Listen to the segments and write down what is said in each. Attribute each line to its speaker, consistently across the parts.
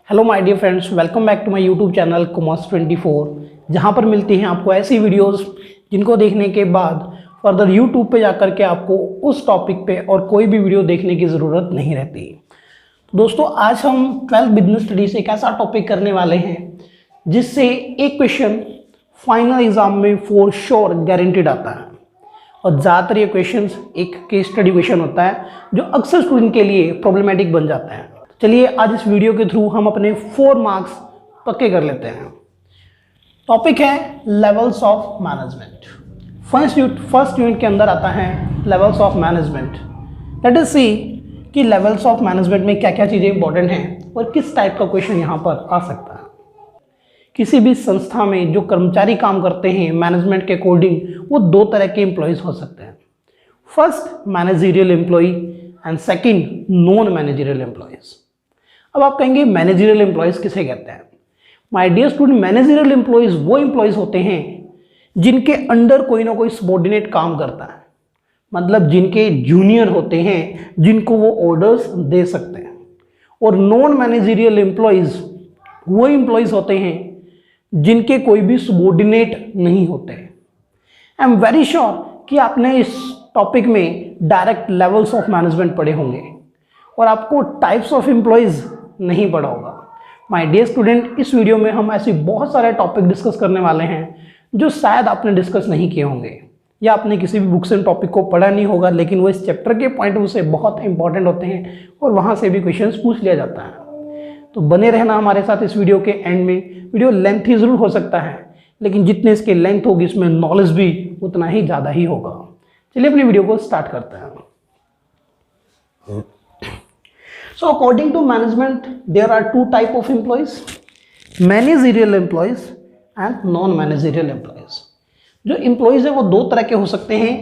Speaker 1: Hello my dear friends, welcome back to my YouTube channel कॉमर्स24, जहां पर मिलती हैं आपको ऐसी वीडियोस जिनको देखने के बाद फर्दर यूट्यूब पे जाकर के आपको उस टॉपिक पे और कोई भी वीडियो देखने की ज़रूरत नहीं रहती। तो दोस्तों, आज हम 12th बिजनेस स्टडीज एक ऐसा टॉपिक करने वाले हैं जिससे एक क्वेश्चन फाइनल एग्जाम में फॉर श्योर गारंटीड आता है। और ज़्यादातर ये क्वेश्चन एक केस स्टडी क्वेश्चन होता है जो अक्सर स्टूडेंट के लिए प्रॉब्लमेटिक बन जाता है। चलिए आज इस वीडियो के थ्रू हम अपने 4 मार्क्स पक्के कर लेते हैं। टॉपिक है levels of management. First unit के अंदर आता है levels of management. Let us see कि लेवल्स ऑफ मैनेजमेंट में क्या क्या चीज़ें इंपॉर्टेंट हैं और किस टाइप का क्वेश्चन यहाँ पर आ सकता है। किसी भी संस्था में जो कर्मचारी काम करते हैं मैनेजमेंट के अकॉर्डिंग, वो 2 तरह के एम्प्लॉयज़ हो सकते हैं। First managerial employee and second non managerial employees. अब आप कहेंगे मैनेजरियल एम्प्लॉयज़ किसे कहते हैं? My dear student, managerial employees वो एम्प्लॉयज़ होते हैं जिनके अंडर कोई ना कोई सबॉर्डिनेट काम करता है, मतलब जिनके जूनियर होते हैं जिनको वो ऑर्डर्स दे सकते हैं। और नॉन मैनेजरियल एम्प्लॉयज़ वो एम्प्लॉयज़ होते हैं जिनके कोई भी सबॉर्डिनेट नहीं होते। आई एम वेरी श्योर कि आपने इस टॉपिक में डायरेक्ट लेवल्स ऑफ मैनेजमेंट पढ़े होंगे और आपको टाइप्स ऑफ एम्प्लॉयज़ नहीं पढ़ा होगा। माय डियर स्टूडेंट, इस वीडियो में हम ऐसे बहुत सारे टॉपिक डिस्कस करने वाले हैं जो शायद आपने डिस्कस नहीं किए होंगे या आपने किसी भी बुक्स एंड टॉपिक को पढ़ा नहीं होगा, लेकिन वो इस चैप्टर के पॉइंट ऑफ व्यू से बहुत इंपॉर्टेंट होते हैं और वहाँ से भी क्वेश्चंस पूछ लिया जाता है। तो बने रहना हमारे साथ इस वीडियो के एंड में। वीडियो लेंथी ज़रूर हो सकता है, लेकिन जितने इसके लेंथ होगी इसमें नॉलेज भी उतना ही ज़्यादा ही होगा। चलिए अपनी वीडियो को स्टार्ट करते हैं। So according to management, there are 2 type of employees, managerial employees and non-managerial employees। जो employees है वो 2 तरह के हो सकते हैं,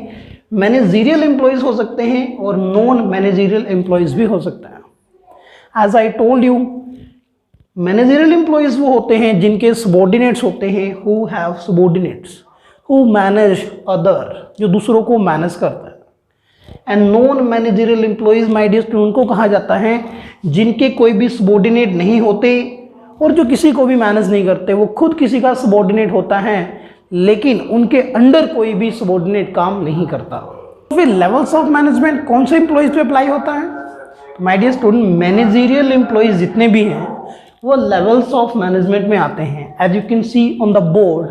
Speaker 1: managerial employees हो सकते हैं और non-managerial employees भी हो सकते हैं। As I told you, managerial employees वो होते हैं जिनके subordinates होते हैं, who have subordinates, who manage other, जो दूसरों को मैनेज करते हैं। And non managerial employees my dear student को कहा जाता है जिनके कोई भी सबॉर्डिनेट नहीं होते और जो किसी को भी मैनेज नहीं करते। वो खुद किसी का सबॉर्डिनेट होता है लेकिन उनके अंडर कोई भी सबॉर्डिनेट काम नहीं करता। तो फिर लेवल्स ऑफ मैनेजमेंट कौन से एम्प्लॉयज़ पे अप्लाई होता है? My dear student, managerial employees जितने भी हैं वो लेवल्स ऑफ मैनेजमेंट में आते हैं। As you can see on the board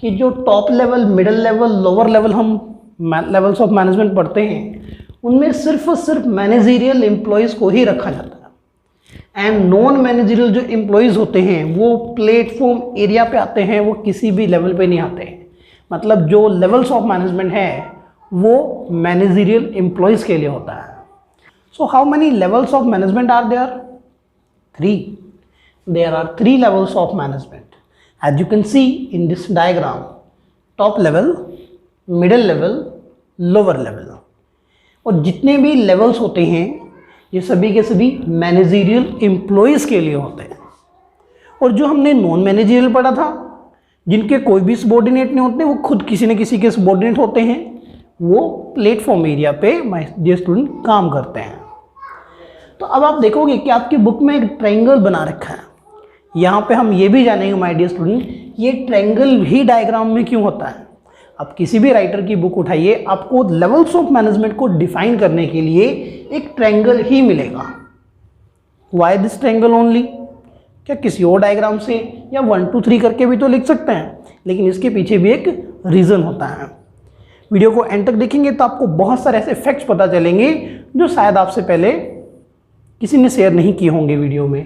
Speaker 1: कि जो top level, middle level, lower level हम लेवल्स ऑफ मैनेजमेंट पढ़ते हैं उनमें सिर्फ और सिर्फ मैनेजरियल एम्प्लॉयज़ को ही रखा जाता है। एंड नॉन मैनेजरियल जो एम्प्लॉयज़ होते हैं वो प्लेटफॉर्म एरिया पे आते हैं, वो किसी भी लेवल पे नहीं आते हैं। मतलब जो लेवल्स ऑफ मैनेजमेंट है वो मैनेजरियल एम्प्लॉयज़ के लिए होता है। So how many levels of management are there? 3। There are 3 levels of management as you can see in this diagram. Top level, middle level, lower level. और जितने भी levels होते हैं ये सभी के सभी मैनेजरियल एम्प्लॉयज़ के लिए होते हैं। और जो हमने नॉन मैनेजरियल पढ़ा था, जिनके कोई भी सबॉर्डिनेट नहीं होते, वो खुद किसी न किसी के सबॉर्डिनेट होते हैं, वो प्लेटफॉर्म एरिया पे माय डियर स्टूडेंट काम करते हैं। तो अब आप देखोगे कि आपकी बुक में एक ट्रायंगल बना रखा है। यहाँ पे हम ये भी जानेंगे माय डियर स्टूडेंट, ये ट्रायंगल ही डायग्राम में क्यों होता है। आप किसी भी राइटर की बुक उठाइए, आपको लेवल्स ऑफ मैनेजमेंट को डिफाइन करने के लिए एक ट्रायंगल ही मिलेगा। Why this triangle only? क्या किसी और डायग्राम से या 1 2 3 करके भी तो लिख सकते हैं, लेकिन इसके पीछे भी एक रीज़न होता है। वीडियो को एंड तक देखेंगे तो आपको बहुत सारे ऐसे फैक्ट्स पता चलेंगे जो शायद आपसे पहले किसी ने शेयर नहीं किए होंगे वीडियो में।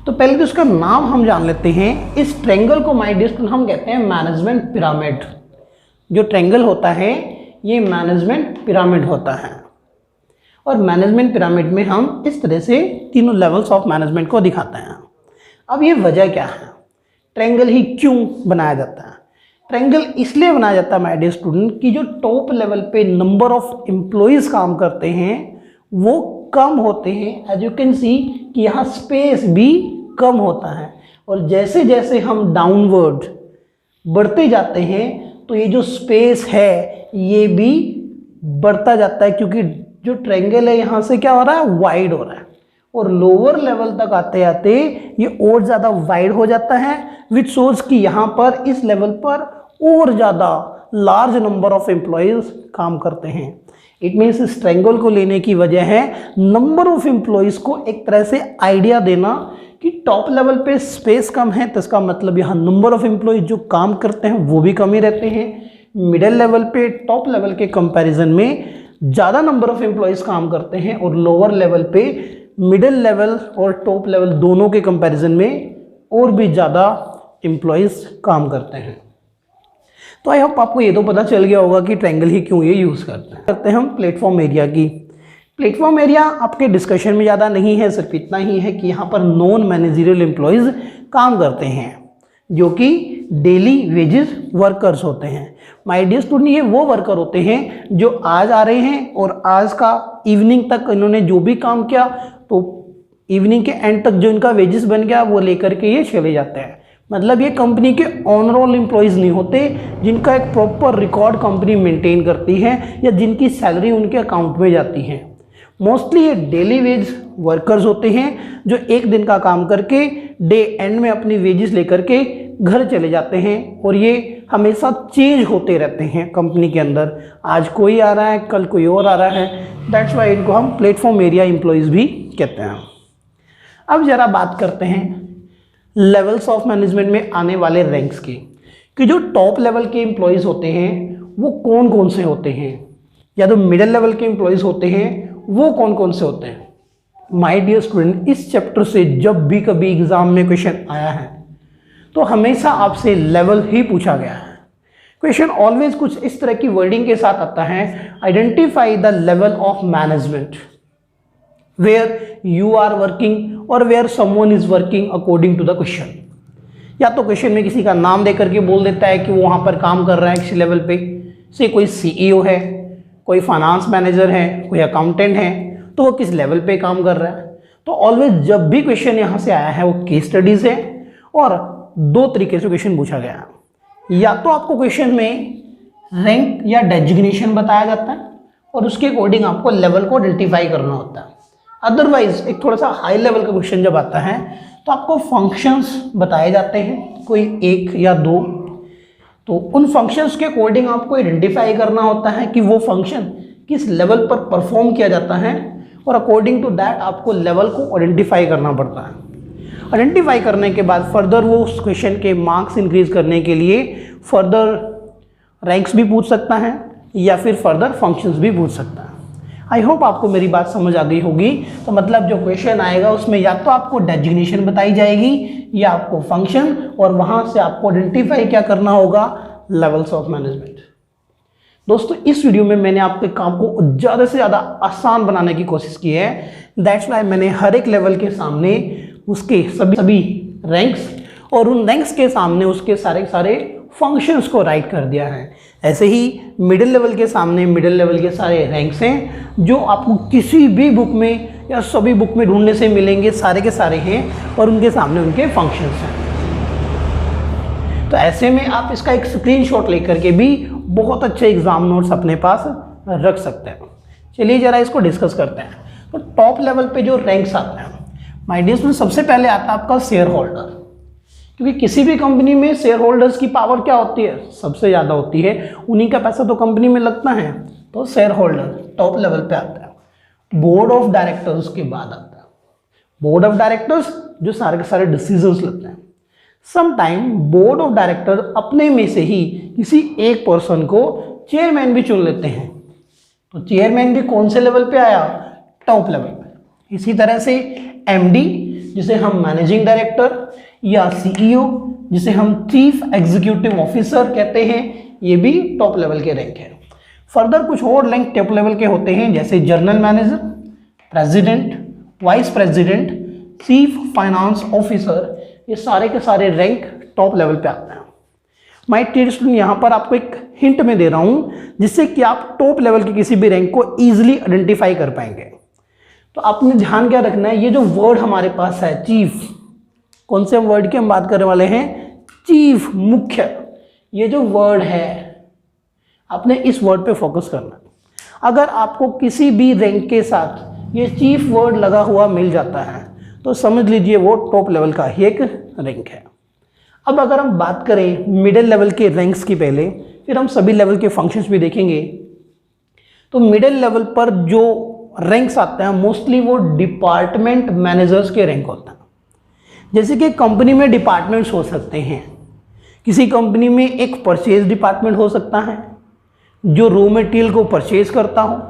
Speaker 1: तो पहले तो इसका नाम हम जान लेते हैं। इस ट्रायंगल को माय डियर स्टूडेंट हम कहते हैं मैनेजमेंट पिरामिड। जो ट्रायंगल होता है ये मैनेजमेंट पिरामिड होता है। और मैनेजमेंट पिरामिड में हम इस तरह से तीनों लेवल्स ऑफ मैनेजमेंट को दिखाते हैं। अब ये वजह क्या है, ट्रायंगल ही क्यों बनाया जाता है? ट्रायंगल इसलिए बनाया जाता है माय डियर स्टूडेंट कि जो टॉप लेवल पे नंबर ऑफ एम्प्लॉयज़ काम करते हैं वो कम होते हैं। एज यू कैन सी कि यहाँ स्पेस भी कम होता है। और जैसे जैसे हम डाउनवर्ड बढ़ते जाते हैं तो ये जो स्पेस है ये भी बढ़ता जाता है, क्योंकि जो ट्रायंगल है यहाँ से क्या हो रहा है, वाइड हो रहा है। और लोअर लेवल तक आते आते ये और ज़्यादा वाइड हो जाता है, विच शोज कि यहाँ पर इस लेवल पर और ज़्यादा लार्ज नंबर ऑफ एम्प्लॉयज़ काम करते हैं। इट मीन्स इस ट्रायंगल को लेने की वजह है नंबर ऑफ एम्प्लॉयज़ को एक तरह से आइडिया देना कि टॉप लेवल पे स्पेस कम है, तो इसका मतलब यहाँ नंबर ऑफ एम्प्लॉयज़ जो काम करते हैं वो भी कम ही रहते हैं। मिडिल लेवल पे टॉप लेवल के कंपैरिजन में ज़्यादा नंबर ऑफ एम्प्लॉयज़ काम करते हैं, और लोअर लेवल पे मिडिल लेवल और टॉप लेवल दोनों के कंपैरिजन में और भी ज़्यादा एम्प्लॉयज़ काम करते हैं। तो आई होप आपको ये तो पता चल गया होगा कि ट्रायंगल ही क्यों ये यूज़ करते हैं हम प्लेटफॉर्म एरिया की। प्लेटफॉर्म एरिया आपके डिस्कशन में ज़्यादा नहीं है, सिर्फ इतना ही है कि यहाँ पर नॉन मैनेजरियल एम्प्लॉयज़ काम करते हैं जो कि डेली वेजेस वर्कर्स होते हैं। माय डियर स्टूडेंट, ये वो वर्कर होते हैं जो आज आ रहे हैं और आज का इवनिंग तक इन्होंने जो भी काम किया तो इवनिंग के एंड तक जो इनका वेजेस बन गया वो लेकर के ये चले जाते हैं। मतलब ये कंपनी के ऑन रोल एम्प्लॉयज़ नहीं होते जिनका एक प्रॉपर रिकॉर्ड कंपनी मेंटेन करती है या जिनकी सैलरी उनके अकाउंट में जाती है। मोस्टली ये डेली वेज वर्कर्स होते हैं जो एक दिन का काम करके डे एंड में अपनी वेजेस लेकर के घर चले जाते हैं, और ये हमेशा चेंज होते रहते हैं कंपनी के अंदर। आज कोई आ रहा है, कल कोई और आ रहा है। दैट्स वाई इनको हम प्लेटफॉर्म एरिया एम्प्लॉयज़ भी कहते हैं। अब ज़रा बात करते हैं लेवल्स ऑफ मैनेजमेंट में आने वाले रैंक्स की, कि जो टॉप लेवल के एम्प्लॉयज़ होते हैं वो कौन कौन से होते हैं, या जो मिडिल लेवल के एम्प्लॉयज़ होते हैं वो कौन कौन से होते हैं। माय डियर स्टूडेंट, इस चैप्टर से जब भी कभी एग्जाम में क्वेश्चन आया है तो हमेशा आपसे लेवल ही पूछा गया है। क्वेश्चन ऑलवेज कुछ इस तरह की वर्डिंग के साथ आता है, identify the level of management where you are working और where someone is working according to the question. या तो क्वेश्चन में किसी का नाम दे करके बोल देता है कि वो वहाँ पर काम कर रहा है किसी लेवल पे, से कोई CEO है, कोई फाइनेंस मैनेजर है, कोई अकाउंटेंट है, तो वो किस लेवल पे काम कर रहा है। तो ऑलवेज जब भी क्वेश्चन यहाँ से आया है वो केस स्टडीज़ है, और दो तरीके से क्वेश्चन पूछा गया है। या तो आपको क्वेश्चन में रैंक या डेजिग्नेशन बताया जाता है और उसके अकॉर्डिंग आपको लेवल को आइडेंटिफाई करना होता है। अदरवाइज एक थोड़ा सा हाई लेवल का क्वेश्चन जब आता है तो आपको फंक्शंस बताए जाते हैं, कोई एक या दो, तो उन फंक्शंस के अकॉर्डिंग आपको आइडेंटिफाई करना होता है कि वो फंक्शन किस लेवल पर परफॉर्म किया जाता है, और अकॉर्डिंग टू दैट आपको लेवल को आइडेंटिफाई करना पड़ता है। आइडेंटिफाई करने के बाद फर्दर वो उस क्वेश्चन के मार्क्स इंक्रीज करने के लिए फर्दर रैंक्स भी पूछ सकता है या फिर फर्दर फंक्शंस भी पूछ सकता है। आई होप आपको मेरी बात समझ आ गई होगी। तो मतलब जो क्वेश्चन आएगा उसमें या तो आपको डेजिग्नेशन बताई जाएगी या आपको फंक्शन, और वहाँ से आपको आइडेंटिफाई क्या करना होगा, लेवल्स ऑफ मैनेजमेंट। दोस्तों, इस वीडियो में मैंने आपके काम को ज़्यादा से ज़्यादा आसान बनाने की कोशिश की है। दैट्स वाई मैंने हर एक लेवल के सामने उसके सभी रैंक्स और उन रैंक्स के सामने उसके सारे फंक्शंस को राइट कर दिया है। ऐसे ही मिडिल लेवल के सामने मिडिल लेवल के सारे रैंक्स हैं जो आपको किसी भी बुक में या सभी बुक में ढूंढने से मिलेंगे, सारे के सारे हैं, और उनके सामने उनके फंक्शंस हैं। तो ऐसे में आप इसका एक स्क्रीनशॉट लेकर के भी बहुत अच्छे एग्जाम नोट्स अपने पास रख सकते हैं। चलिए जरा इसको डिस्कस करते हैं। तो टॉप लेवल पे जो रैंक्स आते हैं, माय डियर स्टूडेंट, सबसे पहले आता है आपका शेयर होल्डर, क्योंकि किसी भी कंपनी में शेयर होल्डर्स की पावर क्या होती है, सबसे ज़्यादा होती है, उन्हीं का पैसा तो कंपनी में लगता है। तो शेयर होल्डर टॉप लेवल पे आता है। बोर्ड ऑफ डायरेक्टर्स के बाद आता है बोर्ड ऑफ डायरेक्टर्स, जो सारे के सारे डिसीजंस लेते हैं। समटाइम बोर्ड ऑफ डायरेक्टर अपने में से ही किसी एक पर्सन को चेयरमैन भी चुन लेते हैं। तो चेयरमैन भी कौन से लेवल पे आया, टॉप लेवल पे। इसी तरह से MD, जिसे हम मैनेजिंग डायरेक्टर, या CEO, जिसे हम चीफ एग्जीक्यूटिव ऑफिसर कहते हैं, ये भी टॉप लेवल के रैंक है। फर्दर कुछ और रैंक टॉप लेवल के होते हैं, जैसे general manager, president, vice president, chief finance officer, ये सारे के सारे रैंक टॉप लेवल पे आते हैं। माय डियर स्टूडेंट, यहाँ पर आपको एक हिंट में दे रहा हूँ जिससे कि आप टॉप लेवल के किसी भी रैंक को ईजिली आइडेंटिफाई कर पाएंगे। तो आपने ध्यान क्या रखना है, ये जो वर्ड हमारे पास है चीफ, कौन से वर्ड की हम बात करने वाले हैं, चीफ, मुख्य, ये जो वर्ड है आपने इस वर्ड पे फोकस करना है। अगर आपको किसी भी रैंक के साथ ये चीफ वर्ड लगा हुआ मिल जाता है तो समझ लीजिए वो टॉप लेवल का ही एक रैंक है। अब अगर हम बात करें मिडिल लेवल के रैंक्स की पहले, फिर हम सभी लेवल के फंक्शंस भी देखेंगे। तो मिडिल लेवल पर जो रैंक्स आते हैं मोस्टली वो डिपार्टमेंट मैनेजर्स के रैंक होते हैं। जैसे कि कंपनी में डिपार्टमेंट्स हो सकते हैं, किसी कंपनी में एक परचेज डिपार्टमेंट हो सकता है जो रॉ मटेरियल को परचेज करता हो,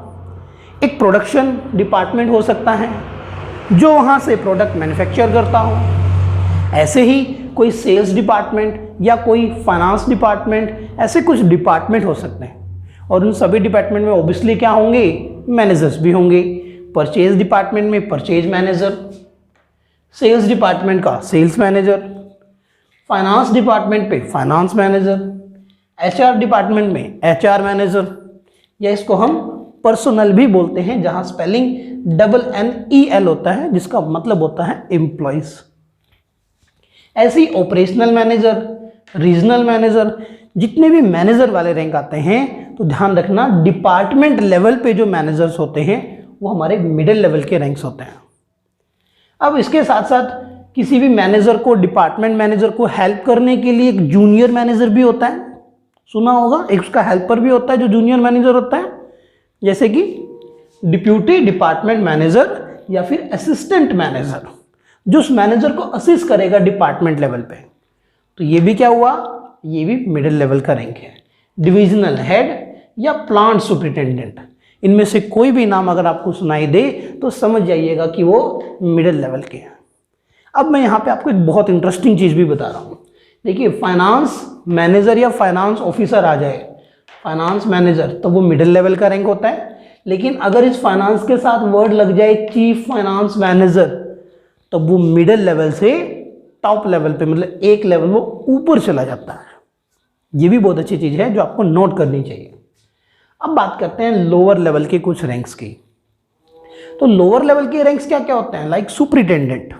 Speaker 1: एक प्रोडक्शन डिपार्टमेंट हो सकता है जो वहाँ से प्रोडक्ट मैन्युफैक्चर करता हो, ऐसे ही कोई सेल्स डिपार्टमेंट या कोई फाइनेंस डिपार्टमेंट, ऐसे कुछ डिपार्टमेंट हो सकते हैं। और उन सभी डिपार्टमेंट में ऑब्वियसली क्या होंगे, मैनेजर्स भी होंगे। परचेज डिपार्टमेंट में परचेज मैनेजर, सेल्स डिपार्टमेंट का सेल्स मैनेजर, फाइनेंस डिपार्टमेंट पे फाइनेंस मैनेजर, एचआर डिपार्टमेंट में एचआर मैनेजर, या इसको हम पर्सनल भी बोलते हैं जहां स्पेलिंग NNEL होता है जिसका मतलब होता है एम्प्लॉइज। ऐसी ऑपरेशनल मैनेजर, रीजनल मैनेजर, जितने भी मैनेजर वाले रैंक आते हैं तो ध्यान रखना डिपार्टमेंट लेवल पे जो मैनेजर्स होते हैं वो हमारे मिडिल लेवल के रैंक्स होते हैं। अब इसके साथ साथ किसी भी मैनेजर को, डिपार्टमेंट मैनेजर को हेल्प करने के लिए एक जूनियर मैनेजर भी होता है, सुना होगा, एक उसका हेल्पर भी होता है जो जूनियर मैनेजर होता है, जैसे कि डिप्यूटी डिपार्टमेंट मैनेजर या फिर असिस्टेंट मैनेजर, जो उस मैनेजर को असिस्ट करेगा डिपार्टमेंट लेवल पे। तो ये भी क्या हुआ, ये भी मिडिल लेवल का रैंक है। डिविजनल हेड या प्लांट सुपरिटेंडेंट, इनमें से कोई भी नाम अगर आपको सुनाई दे तो समझ जाइएगा कि वो मिडिल लेवल के हैं। अब मैं यहाँ पे आपको एक बहुत इंटरेस्टिंग चीज़ भी बता रहा हूँ। देखिए, फाइनेंस मैनेजर या फाइनेंस ऑफिसर आ जाए, फाइनेंस मैनेजर, तो वो मिडिल लेवल का रैंक होता है। लेकिन अगर इस फाइनेंस के साथ वर्ड लग जाए चीफ फाइनेंस मैनेजर, तो वो मिडिल लेवल से टॉप लेवल पे, मतलब एक लेवल वो ऊपर चला जाता है। ये भी बहुत अच्छी चीज़ है जो आपको नोट करनी चाहिए। अब बात करते हैं लोअर लेवल के कुछ रैंक्स की। तो लोअर लेवल के रैंक्स क्या क्या होते हैं, लाइक सुपरिटेंडेंट।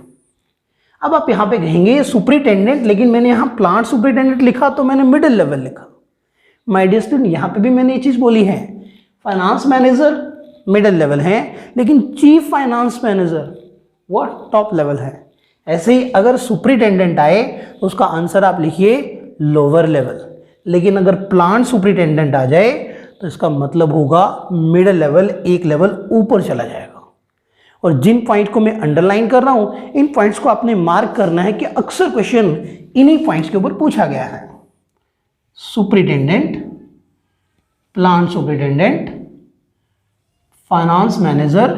Speaker 1: अब आप यहाँ पे कहेंगे सुपरिटेंडेंट, लेकिन मैंने यहाँ प्लांट सुपरिटेंडेंट लिखा तो मैंने मिडिल लेवल लिखा। माय डियर स्टूडेंट, यहाँ पे भी मैंने ये चीज़ बोली है, फाइनेंस मैनेजर मिडिल लेवल है, लेकिन चीफ फाइनेंस मैनेजर वो टॉप लेवल है। ऐसे ही अगर सुपरिटेंडेंट आए तो उसका आंसर आप लिखिए लोअर लेवल, लेकिन अगर प्लांट सुपरिटेंडेंट आ जाए तो इसका मतलब होगा मिडिल लेवल, एक लेवल ऊपर चला जाएगा। और जिन पॉइंट को मैं अंडरलाइन कर रहा हूं, इन पॉइंट्स को आपने मार्क करना है कि अक्सर क्वेश्चन इन्हीं पॉइंट्स के ऊपर पूछा गया है। Superintendent, plant superintendent, finance manager,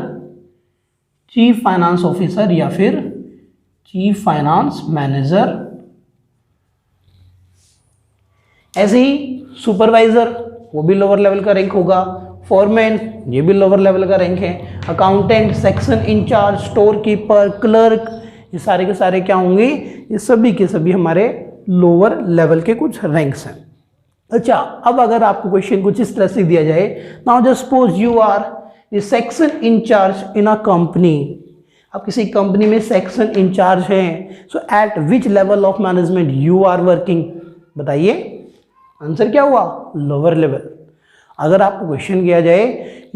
Speaker 1: chief finance officer या फिर चीफ फाइनेंस मैनेजर। ऐसे ही सुपरवाइजर, वो भी लोअर लेवल का रैंक होगा। फॉरमैन, ये भी लोअर लेवल का रैंक है। Accountant, section incharge, store keeper, clerk, ये सारे के सारे क्या होंगे, ये सभी के सभी हमारे लोअर लेवल के कुछ रैंक्स हैं। अच्छा, अब अगर आपको क्वेश्चन कुछ इस तरह से दिया जाए, now just suppose you are the section incharge in a company, आप किसी कंपनी में सेक्शन इंचार्ज हैं, so at which level of management you are working, बताइए आंसर क्या हुआ, लोअर लेवल। अगर आपको क्वेश्चन किया जाए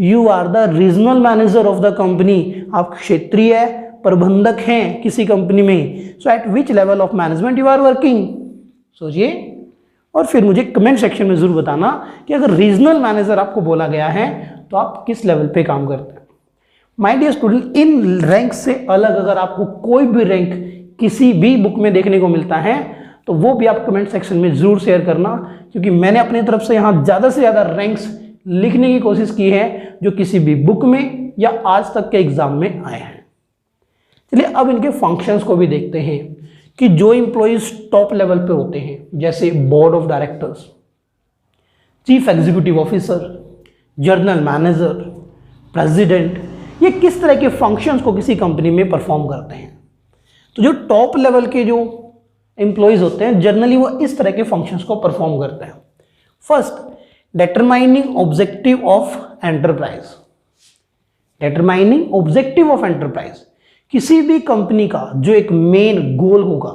Speaker 1: you are the regional manager of the company, आप क्षेत्रीय प्रबंधक हैं किसी कंपनी में, so at which level of management you are working, सोचिए और फिर मुझे कमेंट सेक्शन में जरूर बताना कि अगर रीजनल मैनेजर आपको बोला गया है तो आप किस लेवल पे काम करते हैं। My dear student, in rank से अलग अगर आपको कोई भी रैंक किसी भी बुक में देखने को मिलता है तो वो भी आप कमेंट सेक्शन में जरूर शेयर करना, क्योंकि मैंने अपनी तरफ से यहाँ ज़्यादा से ज़्यादा रैंक्स लिखने की कोशिश की है जो किसी भी बुक में या आज तक के एग्जाम में आए हैं। चलिए अब इनके फंक्शंस को भी देखते हैं कि जो एम्प्लॉइज टॉप लेवल पे होते हैं, जैसे board of directors, chief executive officer, general manager, president, ये किस तरह के फंक्शंस को किसी कंपनी में परफॉर्म करते हैं। तो जो टॉप लेवल के जो एम्प्लॉइज होते हैं जनरली वो इस तरह के फंक्शंस को परफॉर्म करते हैं। First, determining objective of enterprise. Determining objective of enterprise, किसी भी कंपनी का जो एक मेन गोल होगा,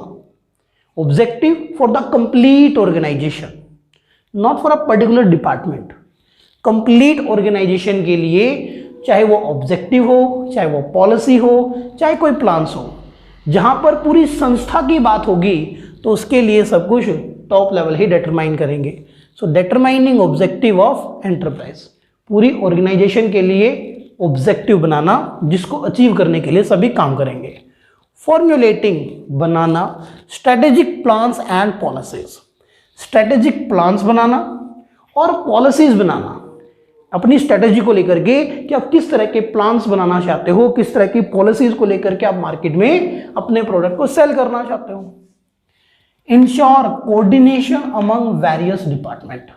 Speaker 1: objective for the complete organisation, not for a particular department. Complete organisation के लिए चाहे वो ऑब्जेक्टिव हो, चाहे वो पॉलिसी हो, चाहे कोई प्लान्स हो, जहां पर पूरी संस्था की बात होगी तो उसके लिए सब कुछ टॉप लेवल ही डिटरमाइन करेंगे। सो डिटरमाइनिंग ऑब्जेक्टिव ऑफ एंटरप्राइज, पूरी ऑर्गेनाइजेशन के लिए ऑब्जेक्टिव बनाना जिसको अचीव करने के लिए सभी काम करेंगे। फॉर्मुलेटिंग, बनाना strategic plans and policies, strategic plans बनाना और पॉलिसीज बनाना, अपनी स्ट्रेटेजी को लेकर के कि आप किस तरह के प्लान्स बनाना चाहते हो, किस तरह की पॉलिसीज को लेकर के आप मार्केट में अपने प्रोडक्ट को सेल करना चाहते हो। Ensure coordination among various department,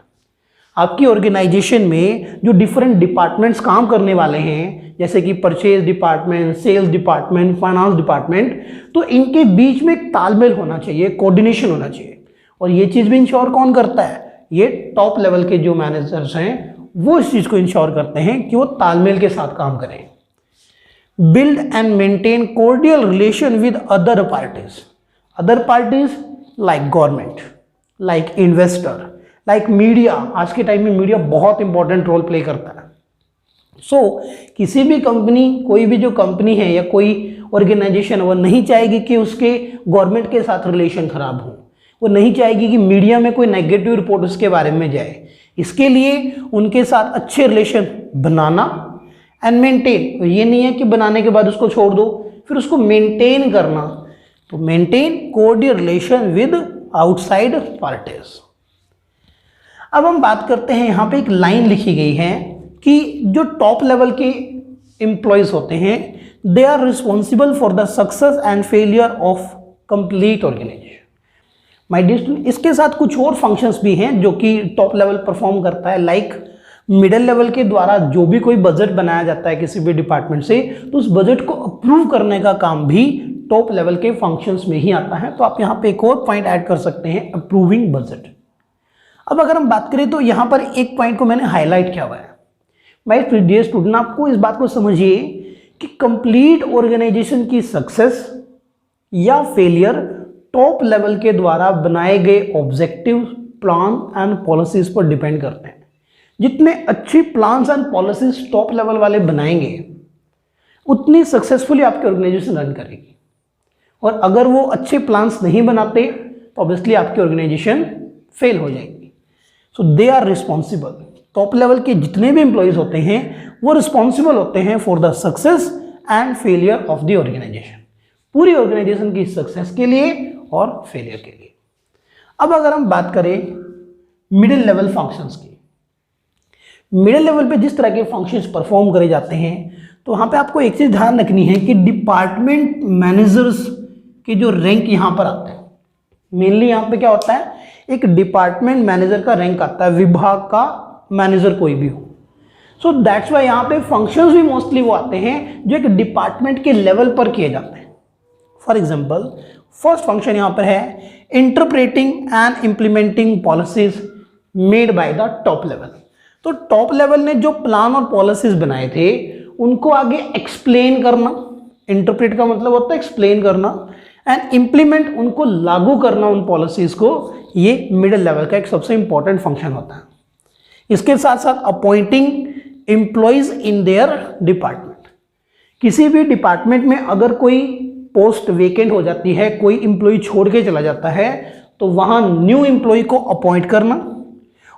Speaker 1: आपकी ऑर्गेनाइजेशन में जो डिफरेंट डिपार्टमेंट्स काम करने वाले हैं, जैसे कि purchase department, sales department, finance department, तो इनके बीच में एक तालमेल होना चाहिए, कोऑर्डिनेशन होना चाहिए। और ये चीज़ भी इंश्योर कौन करता है? ये टॉप लेवल के जो मैनेजर्स हैं वो इस चीज़ को इंश्योर करते हैं कि वो तालमेल के साथ काम करें। Build and maintain cordial relation with other parties like government, like investor, like media. आज के टाइम में मीडिया बहुत इंपॉर्टेंट रोल प्ले करता है। किसी भी कंपनी, कोई भी जो कंपनी है या कोई ऑर्गेनाइजेशन, वो नहीं चाहेगी कि उसके गवर्नमेंट के साथ रिलेशन खराब हो, वो नहीं चाहेगी कि मीडिया में कोई नेगेटिव रिपोर्ट उसके बारे में जाए। इसके लिए उनके साथ अच्छे रिलेशन बनाना एंड मेंटेन, ये नहीं है कि बनाने के बाद उसको छोड़ दो, फिर उसको मेंटेन करना। तो maintain coordinate relation with outside parties. अब हम बात करते हैं, यहाँ पे एक लाइन लिखी गई है कि जो टॉप लेवल के एम्प्लॉयज होते हैं, they are responsible for the success and failure of complete organisation. My dear student, इसके साथ कुछ और फंक्शंस भी हैं जो कि टॉप लेवल परफॉर्म करता है। लाइक मिडिल लेवल के द्वारा जो भी कोई बजट बनाया जाता है किसी भी डिपार्टमेंट से, तो उस बजट को अप्रूव करने का काम भी टॉप लेवल के फंक्शंस में ही आता है। तो आप यहाँ पे एक और पॉइंट ऐड कर सकते हैं, अप्रूविंग बजट। अब अगर हम बात करें तो यहाँ पर एक पॉइंट को मैंने हाईलाइट किया हुआ है। माय डियर स्टूडेंट, आपको इस बात को समझिए कि कंप्लीट ऑर्गेनाइजेशन की सक्सेस या फेलियर टॉप लेवल के द्वारा बनाए गए ऑब्जेक्टिव, प्लान एंड पॉलिसीज पर डिपेंड करते हैं। जितने अच्छी plans and policies top level वाले बनाएंगे, उतनी सक्सेसफुली आपकी ऑर्गेनाइजेशन रन करेगी। और अगर वो अच्छे प्लान्स नहीं बनाते तो ऑब्वियसली आपकी ऑर्गेनाइजेशन फेल हो जाएगी। So they are responsible, top level के जितने भी एम्प्लॉयज होते हैं वो रिस्पॉन्सिबल होते हैं for the success and failure of the organisation, पूरी ऑर्गेनाइजेशन की सक्सेस के लिए और फेलियर के लिए। अब अगर हम बात करें मिडिल लेवल फंक्शंस की, मिडिल लेवल पे जिस तरह के फंक्शंस परफॉर्म करे जाते हैं, तो वहाँ पे आपको एक चीज़ ध्यान रखनी है कि डिपार्टमेंट मैनेजर्स के जो रैंक यहाँ पर आता है, मेनली यहाँ पे क्या होता है, एक डिपार्टमेंट मैनेजर का रैंक आता है, विभाग का मैनेजर कोई भी हो। सो दैट्स वाई यहाँ पे फंक्शंस भी मोस्टली वो आते हैं जो एक डिपार्टमेंट के लेवल पर किए जाते हैं। फॉर एग्जाम्पल, फर्स्ट फंक्शन यहाँ पर है interpreting and implementing policies made by the top level. तो टॉप लेवल ने जो प्लान और पॉलिसीज बनाए थे उनको आगे एक्सप्लेन करना, इंटरप्रेट का मतलब होता है एक्सप्लेन करना, एंड इम्प्लीमेंट, उनको लागू करना उन पॉलिसीज को, ये मिडिल लेवल का एक सबसे इंपॉर्टेंट फंक्शन होता है। इसके साथ साथ appointing employees in their department, किसी भी डिपार्टमेंट में अगर कोई पोस्ट वेकेंट हो जाती है, कोई एम्प्लॉय छोड़ के चला जाता है, तो वहाँ न्यू एम्प्लॉय को अपॉइंट करना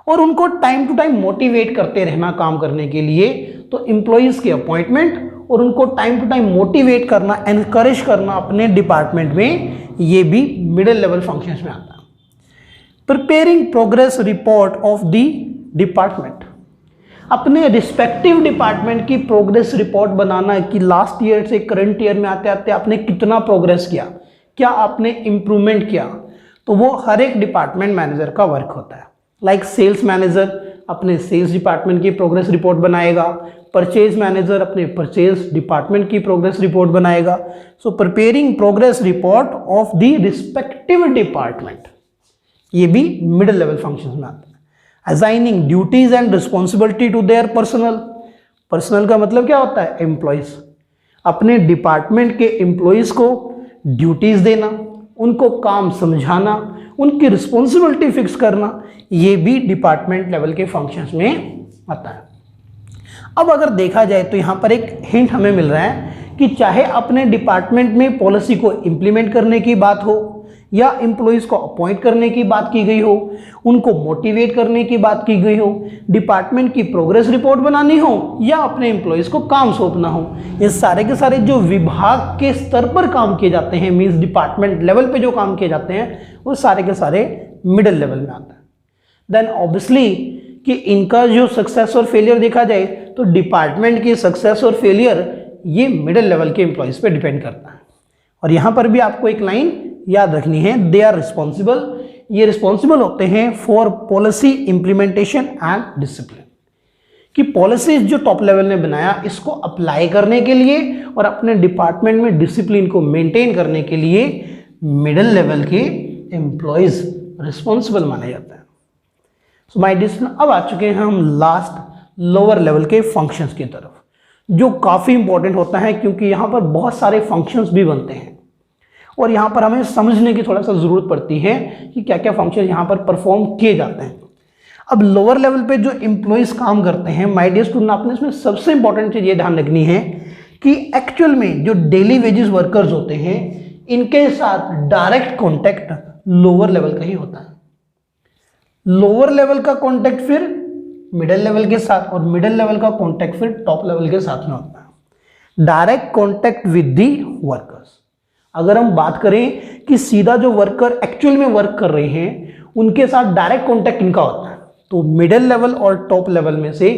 Speaker 1: और उनको टाइम टू टाइम मोटिवेट करते रहना काम करने के लिए। तो एम्प्लॉयज़ के अपॉइंटमेंट और उनको टाइम टू टाइम मोटिवेट करना, एनकरेज करना अपने डिपार्टमेंट में, ये भी मिडिल लेवल फंक्शंस में आता है। Preparing progress report of the department, अपने रिस्पेक्टिव डिपार्टमेंट की प्रोग्रेस रिपोर्ट बनाना कि लास्ट ईयर से करंट ईयर में आते आते आपने कितना प्रोग्रेस किया, क्या आपने इम्प्रूवमेंट किया, तो वो हर एक डिपार्टमेंट मैनेजर का वर्क होता है। लाइक सेल्स मैनेजर अपने सेल्स डिपार्टमेंट की प्रोग्रेस रिपोर्ट बनाएगा, परचेज मैनेजर अपने परचेज डिपार्टमेंट की प्रोग्रेस रिपोर्ट बनाएगा। So preparing progress report of the respective department, ये भी मिडिल लेवल फंक्शंस में आता है। Assigning duties and responsibility to their personnel का मतलब क्या होता है, एम्प्लॉयज, अपने डिपार्टमेंट के एम्प्लॉयज को ड्यूटीज देना, उनको काम समझाना, उनकी रिस्पॉन्सिबिलिटी फिक्स करना, ये भी डिपार्टमेंट लेवल के फंक्शंस में आता है। अब अगर देखा जाए तो यहाँ पर एक हिंट हमें मिल रहा है कि चाहे अपने डिपार्टमेंट में पॉलिसी को इम्प्लीमेंट करने की बात हो या एम्प्लॉइज को अपॉइंट करने की बात की गई हो, उनको मोटिवेट करने की बात की गई हो, डिपार्टमेंट की प्रोग्रेस रिपोर्ट बनानी हो या अपने एम्प्लॉइज को काम सौंपना हो, ये सारे के सारे जो विभाग के स्तर पर काम किए जाते हैं, मीन्स डिपार्टमेंट लेवल पे जो काम किए जाते हैं, वो सारे के सारे मिडिल लेवल में आता है। देन ऑब्वियसली कि इनका जो सक्सेस और फेलियर देखा जाए तो डिपार्टमेंट की सक्सेस और फेलियर ये मिडिल लेवल के एम्प्लॉइज पे डिपेंड करता है। और यहाँ पर भी आपको एक लाइन याद रखनी है, दे आर रिस्पॉन्सिबल, ये रिस्पॉन्सिबल होते हैं for policy implementation and discipline, कि पॉलिसीज जो टॉप लेवल ने बनाया इसको अप्लाई करने के लिए और अपने डिपार्टमेंट में डिसिप्लिन को मेंटेन करने के लिए मिडिल लेवल के एम्प्लॉइज रिस्पॉन्सिबल माने जाते हैं। सो माय डियर, अब आ चुके हैं हम लास्ट लोअर लेवल के फंक्शंस की तरफ, जो काफ़ी इंपॉर्टेंट होता है क्योंकि यहाँ पर बहुत सारे फंक्शंस भी बनते हैं और यहाँ पर हमें समझने की थोड़ा सा ज़रूरत पड़ती है कि क्या क्या फंक्शन यहाँ पर परफॉर्म किए जाते हैं। अब लोअर लेवल पे जो एम्प्लॉइज काम करते हैं, माय डियर स्टूडेंट, आपने इसमें सबसे इंपॉर्टेंट चीज़ ये ध्यान रखनी है कि एक्चुअल में जो डेली वेजेस वर्कर्स होते हैं इनके साथ डायरेक्ट कॉन्टैक्ट लोअर लेवल का ही होता है। लोअर लेवल का कॉन्टैक्ट फिर मिडिल लेवल के साथ और मिडिल लेवल का कॉन्टैक्ट फिर टॉप लेवल के साथ में होता है। Direct contact with the workers. अगर हम बात करें कि सीधा जो वर्कर एक्चुअल में वर्क कर रहे हैं उनके साथ डायरेक्ट कॉन्टैक्ट इनका होता है, तो मिडिल लेवल और टॉप लेवल में से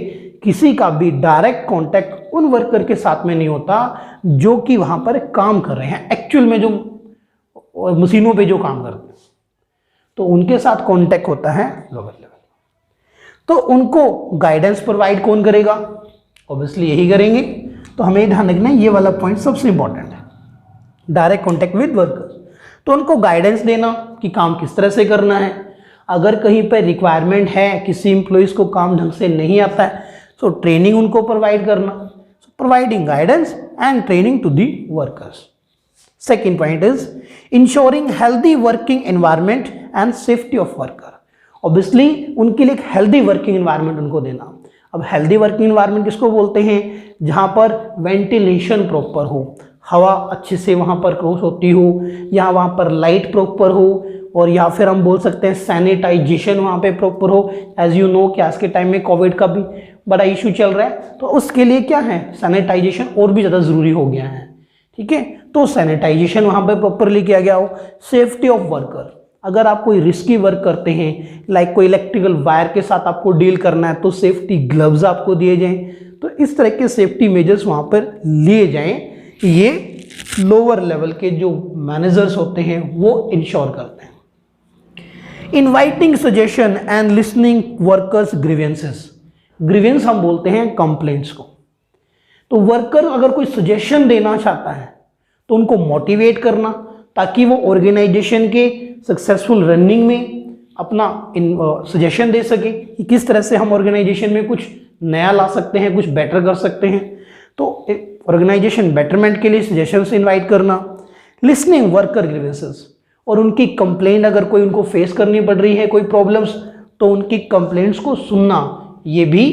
Speaker 1: किसी का भी डायरेक्ट कॉन्टैक्ट उन वर्कर के साथ में नहीं होता जो कि वहां पर काम कर रहे हैं, एक्चुअल में जो मशीनों पे जो काम करते हैं, तो उनके साथ कॉन्टैक्ट होता है लोअर लेवल। तो उनको गाइडेंस प्रोवाइड कौन करेगा? ऑब्वियसली यही करेंगे। तो हमें ध्यान रखना है, ये वाला पॉइंट सबसे इंपॉर्टेंट है, डायरेक्ट कॉन्टैक्ट विद वर्कर्स। तो उनको गाइडेंस देना कि काम किस तरह से करना है। अगर कहीं पर रिक्वायरमेंट है, किसी एम्प्लॉइज को काम ढंग से नहीं आता है, तो ट्रेनिंग उनको प्रोवाइड करना, providing guidance and training to the workers. Second point is ensuring healthy working environment and safety of worker. Obviously उनके लिए एक हेल्दी वर्किंग एनवायरनमेंट उनको देना। अब हेल्दी वर्किंग एनवायरनमेंट किसको बोलते हैं? जहाँ पर वेंटिलेशन प्रॉपर हो, हवा अच्छे से वहाँ पर क्रॉस होती हो, या वहाँ पर लाइट प्रॉपर हो, और या फिर हम बोल सकते हैं सैनिटाइजेशन वहाँ पे प्रॉपर हो। एज यू नो कि आज के टाइम में कोविड का भी बड़ा इशू चल रहा है, तो उसके लिए क्या है, सैनिटाइजेशन और भी ज़्यादा ज़रूरी हो गया है। ठीक है, तो सैनिटाइजेशन वहाँ पर प्रॉपरली किया गया हो। सेफ्टी ऑफ वर्कर, अगर आप कोई रिस्की वर्क करते हैं, लाइक कोई इलेक्ट्रिकल वायर के साथ आपको डील करना है, तो सेफ्टी ग्लव्स आपको दिए जाएं। तो इस तरह के सेफ्टी मेजर्स वहाँ पर लिए जाएं। ये लोअर लेवल के जो मैनेजर्स होते हैं वो इंश्योर करते हैं। Inviting suggestion and listening workers grievances. Grievance हम बोलते हैं कंप्लेंट्स को। तो वर्कर अगर कोई सजेशन देना चाहता है तो उनको मोटिवेट करना, ताकि वो ऑर्गेनाइजेशन के सक्सेसफुल रनिंग में अपना सजेशन दे सके कि किस तरह से हम ऑर्गेनाइजेशन में कुछ नया ला सकते हैं, कुछ बेटर कर सकते हैं। तो ऑर्गेनाइजेशन बेटरमेंट के लिए सजेशंस इनवाइट करना। लिसनिंग वर्कर ग्रीवेंसेस, और उनकी कंप्लेंट अगर कोई उनको फेस करनी पड़ रही है, कोई प्रॉब्लम्स, तो उनकी कंप्लेंट्स को सुनना, ये भी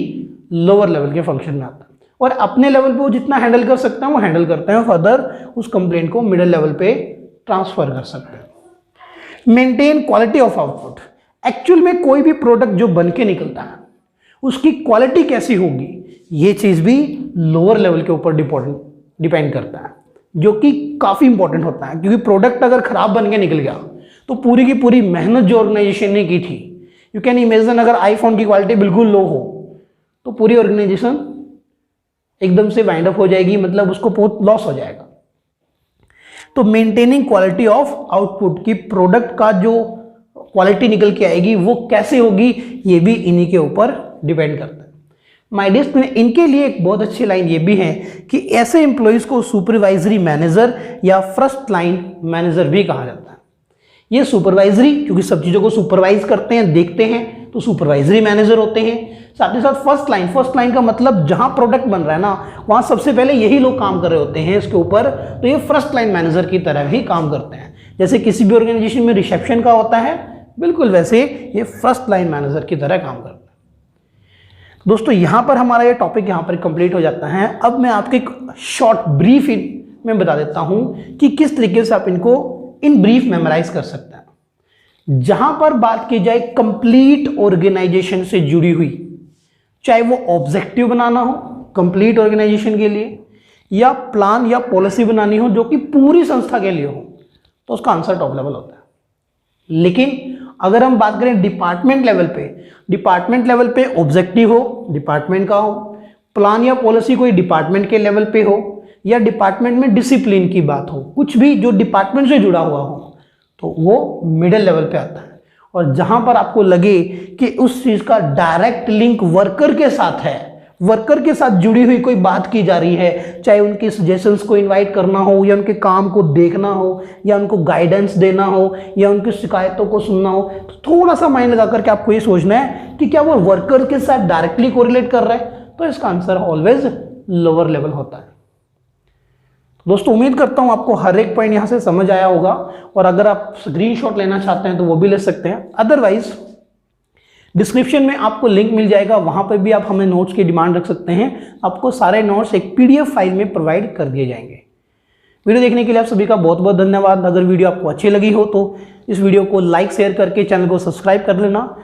Speaker 1: लोअर लेवल के फंक्शन में आता है। और अपने लेवल पे वो जितना हैंडल कर सकते हैं वो हैंडल करते हैं, फर्दर उस कंप्लेंट को मिडिल लेवल पे ट्रांसफर कर सकते हैं। Maintain quality of output. Actual में कोई भी प्रोडक्ट जो बन के निकलता है उसकी क्वालिटी कैसी होगी, ये चीज़ भी लोअर लेवल के ऊपर डिपेंड करता है, जो कि काफ़ी इंपॉर्टेंट होता है। क्योंकि प्रोडक्ट अगर ख़राब बन के निकल गया तो पूरी की पूरी मेहनत जो ऑर्गेनाइजेशन ने की थी, यू कैन इमेजिन, अगर आईफोन की क्वालिटी बिल्कुल लो हो तो पूरी ऑर्गेनाइजेशन एकदम से वाइंड अप हो जाएगी, मतलब उसको बहुत लॉस हो जाएगा। तो मेंटेनिंग क्वालिटी ऑफ आउटपुट, की प्रोडक्ट का जो क्वालिटी निकल के आएगी वो कैसे होगी, ये भी इन्हीं के ऊपर डिपेंड करता है। माय डियर स्टूडेंट, इनके लिए एक बहुत अच्छी लाइन ये भी है कि ऐसे एम्प्लॉइज को सुपरवाइजरी मैनेजर या फर्स्ट लाइन मैनेजर भी कहा जाता है। ये सुपरवाइजरी, क्योंकि सब चीज़ों को सुपरवाइज करते हैं, देखते हैं, तो सुपरवाइजरी मैनेजर होते हैं। साथ ही साथ फर्स्ट लाइन का मतलब जहां प्रोडक्ट बन रहा है ना, वहां सबसे पहले यही लोग काम कर रहे होते हैं इसके ऊपर, तो ये फर्स्ट लाइन मैनेजर की तरह ही काम करते हैं। जैसे किसी भी ऑर्गेनाइजेशन में रिसेप्शन का होता है, बिल्कुल वैसे ये फर्स्ट लाइन मैनेजर की तरह काम करता है। दोस्तों यहाँ पर हमारा ये टॉपिक यहाँ पर कंप्लीट हो जाता है। अब मैं आपको एक शॉर्ट ब्रीफ में बता देता हूँ कि किस तरीके से आप इनको इन ब्रीफ मेमोराइज कर सकते हैं। जहाँ पर बात की जाए कंप्लीट ऑर्गेनाइजेशन से जुड़ी हुई, चाहे वो ऑब्जेक्टिव बनाना हो कंप्लीट ऑर्गेनाइजेशन के लिए, या प्लान या पॉलिसी बनानी हो जो कि पूरी संस्था के लिए हो, तो उसका आंसर टॉप लेवल होता है। लेकिन अगर हम बात करें डिपार्टमेंट लेवल पे ऑब्जेक्टिव हो डिपार्टमेंट का हो, प्लान या पॉलिसी कोई डिपार्टमेंट के लेवल पे हो, या डिपार्टमेंट में डिसिप्लिन की बात हो, कुछ भी जो डिपार्टमेंट से जुड़ा हुआ हो, तो वो मिडिल लेवल पे आता है। और जहां पर आपको लगे कि उस चीज का डायरेक्ट लिंक वर्कर के साथ है, वर्कर के साथ जुड़ी हुई कोई बात की जा रही है, चाहे उनके सजेशंस को इनवाइट करना हो, या उनके काम को देखना हो, या उनको गाइडेंस देना हो, या उनकी शिकायतों को सुनना हो, तो थोड़ा सा माइंड लगा करके आपको ये सोचना है कि क्या वो वर्कर के साथ डायरेक्टली कोरिलेट कर रहा है, तो इसका आंसर ऑलवेज लोअर लेवल होता है। दोस्तों उम्मीद करता हूं आपको हर एक पॉइंट यहां से समझ आया होगा, और अगर आप स्क्रीनशॉट लेना चाहते हैं तो वो भी ले सकते हैं। अदरवाइज डिस्क्रिप्शन में आपको लिंक मिल जाएगा, वहां पर भी आप हमें नोट्स की डिमांड रख सकते हैं। आपको सारे नोट्स एक PDF फाइल में प्रोवाइड कर दिए जाएंगे। वीडियो देखने के लिए आप सभी का बहुत बहुत धन्यवाद। अगर वीडियो आपको अच्छी लगी हो तो इस वीडियो को लाइक शेयर करके चैनल को सब्सक्राइब कर लेना।